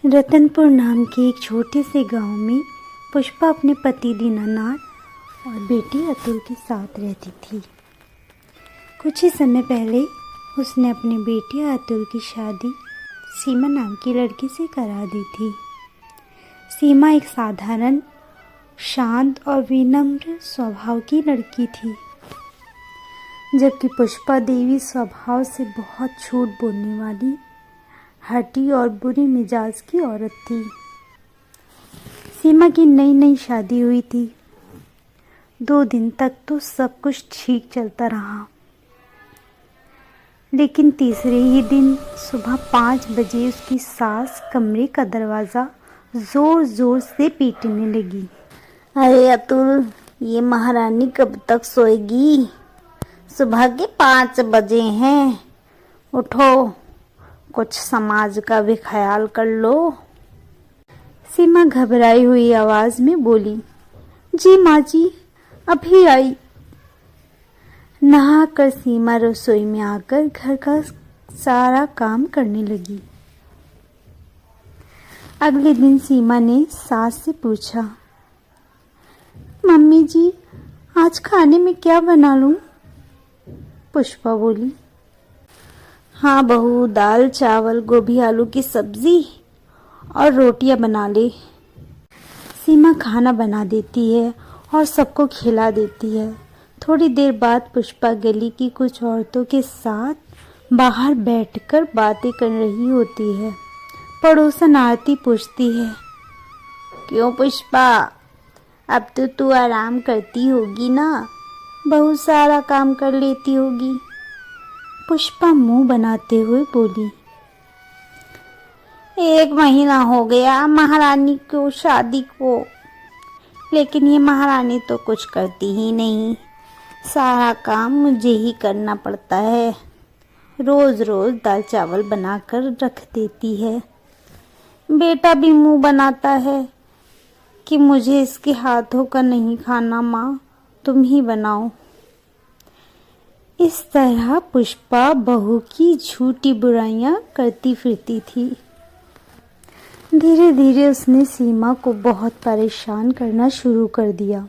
रतनपुर नाम के एक छोटे से गांव में पुष्पा अपने पति दीनानाथ और बेटे अतुल के साथ रहती थी। कुछ ही समय पहले उसने अपने बेटे अतुल की शादी सीमा नाम की लड़की से करा दी थी। सीमा एक साधारण, शांत और विनम्र स्वभाव की लड़की थी, जबकि पुष्पा देवी स्वभाव से बहुत झूठ बोलने वाली, हठी और बुरे मिजाज की औरत थी। सीमा की नई नई शादी हुई थी। 2 दिन तक तो सब कुछ ठीक चलता रहा, लेकिन तीसरे ही दिन सुबह 5 बजे उसकी सास कमरे का दरवाज़ा ज़ोर ज़ोर से पीटने लगी। अरे अतुल, ये महारानी कब तक सोएगी? सुबह के 5 बजे हैं। उठो, कुछ समाज का भी ख्याल कर लो। सीमा घबराई हुई आवाज में बोली, जी माँ जी, अभी आई। नहाकर सीमा रसोई में आकर घर का सारा काम करने लगी। अगले दिन सीमा ने सास से पूछा, मम्मी जी, आज खाने में क्या बना लूं? पुष्पा बोली, हाँ बहू, दाल चावल गोभी आलू की सब्जी और रोटियां बना ले। सीमा खाना बना देती है और सबको खिला देती है। थोड़ी देर बाद पुष्पा गली की कुछ औरतों के साथ बाहर बैठकर बातें कर रही होती है। पड़ोसन आरती पूछती है, क्यों पुष्पा, अब तो तू आराम करती होगी ना? बहुत सारा काम कर लेती होगी। पुष्पा मुंह बनाते हुए बोली, 1 महीना हो गया महारानी को शादी को, लेकिन ये महारानी तो कुछ करती ही नहीं। सारा काम मुझे ही करना पड़ता है। रोज रोज दाल चावल बनाकर रख देती है। बेटा भी मुंह बनाता है कि मुझे इसके हाथों का नहीं खाना, माँ तुम ही बनाओ। इस तरह पुष्पा बहू की झूठी बुराइयां करती फिरती थी। धीरे धीरे उसने सीमा को बहुत परेशान करना शुरू कर दिया।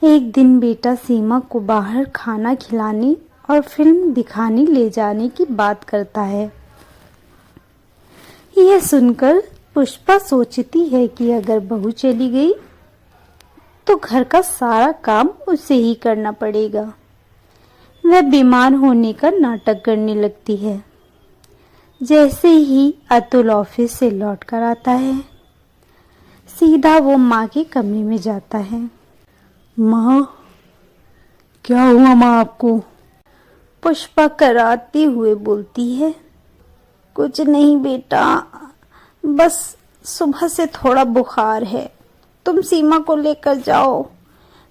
एक दिन बेटा सीमा को बाहर खाना खिलाने और फिल्म दिखाने ले जाने की बात करता है। यह सुनकर पुष्पा सोचती है कि अगर बहू चली गई तो घर का सारा काम उसे ही करना पड़ेगा। वह बीमार होने का नाटक करने लगती है। जैसे ही अतुल ऑफिस से लौट कर आता है, सीधा वो माँ के कमरे में जाता है। माँ, क्या हुआ माँ आपको? पुष्पा कराते हुए बोलती है, कुछ नहीं बेटा, बस सुबह से थोड़ा बुखार है। तुम सीमा को लेकर जाओ,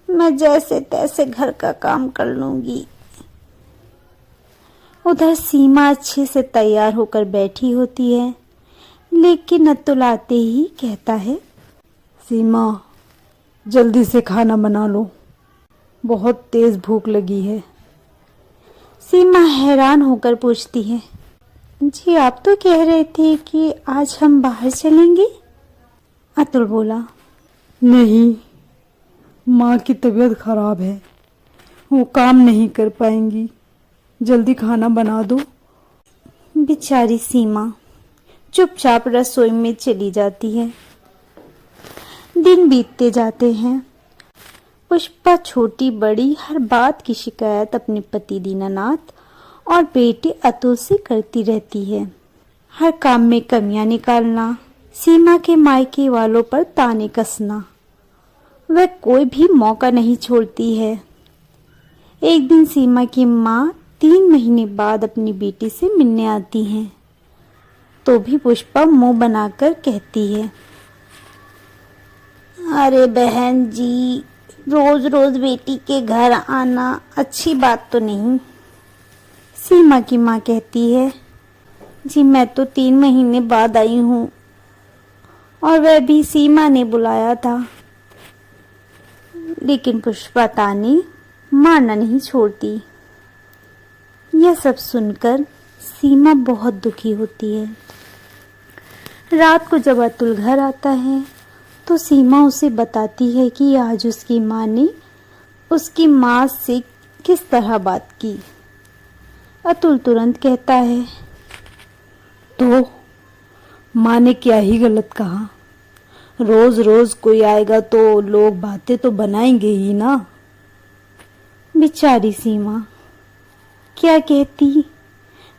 मैं जैसे तैसे घर का काम कर लूंगी। उधर सीमा अच्छे से तैयार होकर बैठी होती है, लेकिन अतुल आते ही कहता है, सीमा, जल्दी से खाना बना लो, बहुत तेज भूख लगी है। सीमा हैरान होकर पूछती है, जी आप तो कह रहे थे कि आज हम बाहर चलेंगे? अतुल बोला, नहीं, माँ की तबीयत खराब है, वो काम नहीं कर पाएंगी, जल्दी खाना बना दो। बेचारी सीमा चुपचाप रसोई में चली जाती है। दिन बीतते जाते हैं। पुष्पा छोटी बड़ी हर बात की शिकायत अपने पति दीनानाथ और बेटे अतुल से करती रहती है। हर काम में कमियां निकालना, सीमा के मायके वालों पर ताने कसना, वह कोई भी मौका नहीं छोड़ती है। एक दिन सीमा की माँ 3 महीने बाद अपनी बेटी से मिलने आती हैं, तो भी पुष्पा मुंह बनाकर कहती है, अरे बहन जी, रोज रोज बेटी के घर आना अच्छी बात तो नहीं। सीमा की माँ कहती है, जी मैं तो 3 महीने बाद आई हूँ, और वह भी सीमा ने बुलाया था। लेकिन पुष्पा ताने मारना नहीं छोड़ती। यह सब सुनकर सीमा बहुत दुखी होती है। रात को जब अतुल घर आता है तो सीमा उसे बताती है कि आज उसकी माँ ने उसकी माँ से किस तरह बात की। अतुल तुरंत कहता है, तो माँ ने क्या ही गलत कहा? रोज रोज कोई आएगा तो लोग बातें तो बनाएंगे ही ना। बेचारी सीमा क्या कहती,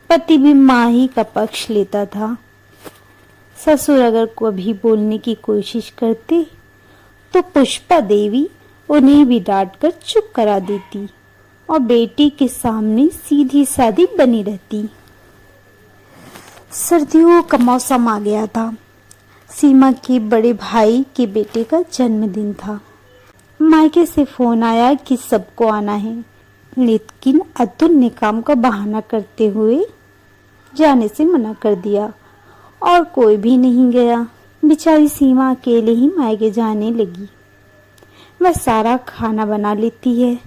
पति भी माँ ही का पक्ष लेता था। ससुर अगर कभी बोलने की कोशिश करते तो पुष्पा देवी उन्हें भी डांट कर चुप करा देती और बेटी के सामने सीधी सादी बनी रहती। सर्दियों का मौसम आ गया था। सीमा के बड़े भाई के बेटे का जन्मदिन था। मायके से फोन आया कि सबको आना है, लेकिन अतुल ने काम का बहाना करते हुए जाने से मना कर दिया और कोई भी नहीं गया। बेचारी सीमा अकेले ही मायके जाने लगी। वह सारा खाना बना लेती है,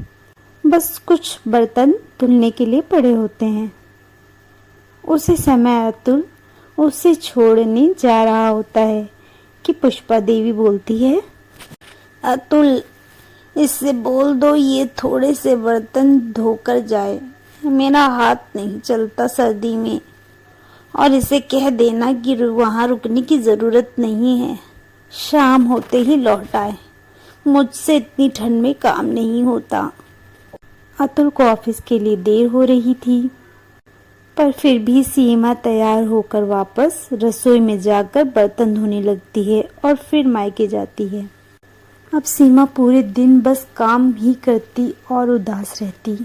बस कुछ बर्तन धुलने के लिए पड़े होते हैं। उसी समय अतुल उसे छोड़ने जा रहा होता है कि पुष्पा देवी बोलती है, अतुल, इससे बोल दो ये थोड़े से बर्तन धोकर जाए, मेरा हाथ नहीं चलता सर्दी में। और इसे कह देना कि वहाँ रुकने की ज़रूरत नहीं है, शाम होते ही लौट आए, मुझसे इतनी ठंड में काम नहीं होता। अतुल को ऑफिस के लिए देर हो रही थी, पर फिर भी सीमा तैयार होकर वापस रसोई में जाकर बर्तन धोने लगती है और फिर मायके जाती है। अब सीमा पूरे दिन बस काम ही करती और उदास रहती।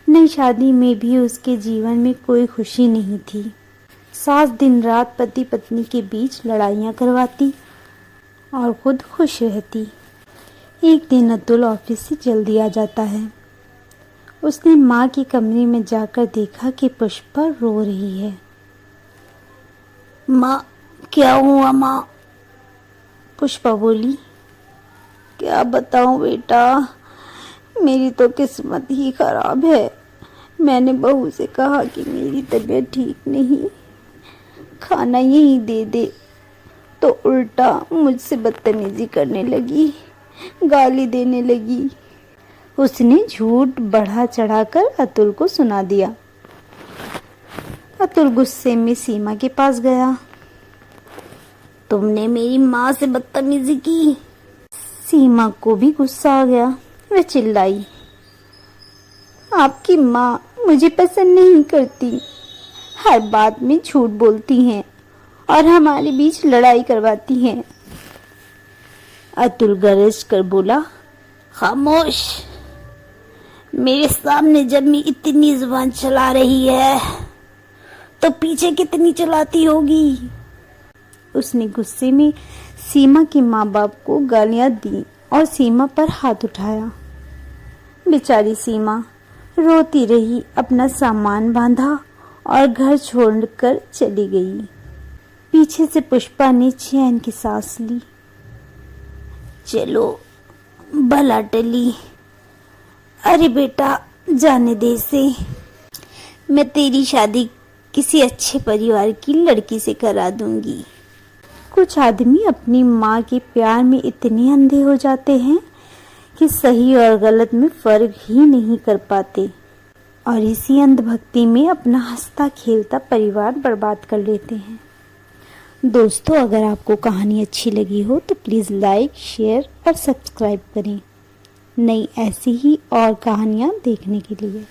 नई शादी में भी उसके जीवन में कोई खुशी नहीं थी। सास दिन रात पति पत्नी के बीच लड़ाइयाँ करवाती और खुद खुश रहती। एक दिन अतुल ऑफिस से जल्दी आ जाता है। उसने माँ के कमरे में जाकर देखा कि पुष्पा रो रही है। माँ, क्या हुआ माँ? पुष्पा बोली, क्या बताऊं बेटा, मेरी तो किस्मत ही खराब है। मैंने बहू से कहा कि मेरी तबीयत ठीक नहीं, खाना यही दे दे, तो उल्टा मुझसे बदतमीजी करने लगी, गाली देने लगी। उसने झूठ बढ़ा चढ़ाकर अतुल को सुना दिया। अतुल गुस्से में सीमा के पास गया। तुमने मेरी माँ से बदतमीजी की? सीमा को भी गुस्सा आ गया। वह चिल्लाई, आपकी माँ मुझे पसंद नहीं करती, हर बात में झूठ बोलती हैं और हमारे बीच लड़ाई करवाती हैं। अतुल गरज कर बोला, खामोश, मेरे सामने जब मैं इतनी जुबान चला रही है तो पीछे कितनी चलाती होगी। उसने गुस्से में सीमा के माँ बाप को गालियां दी और सीमा पर हाथ उठाया। बेचारी सीमा रोती रही, अपना सामान बांधा और घर छोड़कर चली गई। पीछे से पुष्पा ने चैन की सांस ली। चलो भला टली। अरे बेटा, जाने दे से, मैं तेरी शादी किसी अच्छे परिवार की लड़की से करा दूंगी। कुछ आदमी अपनी माँ के प्यार में इतने अंधे हो जाते हैं कि सही और गलत में फर्क ही नहीं कर पाते और इसी अंधभक्ति में अपना हंसता खेलता परिवार बर्बाद कर लेते हैं। दोस्तों, अगर आपको कहानी अच्छी लगी हो तो प्लीज़ लाइक, शेयर और सब्सक्राइब करें नई ऐसी ही और कहानियाँ देखने के लिए।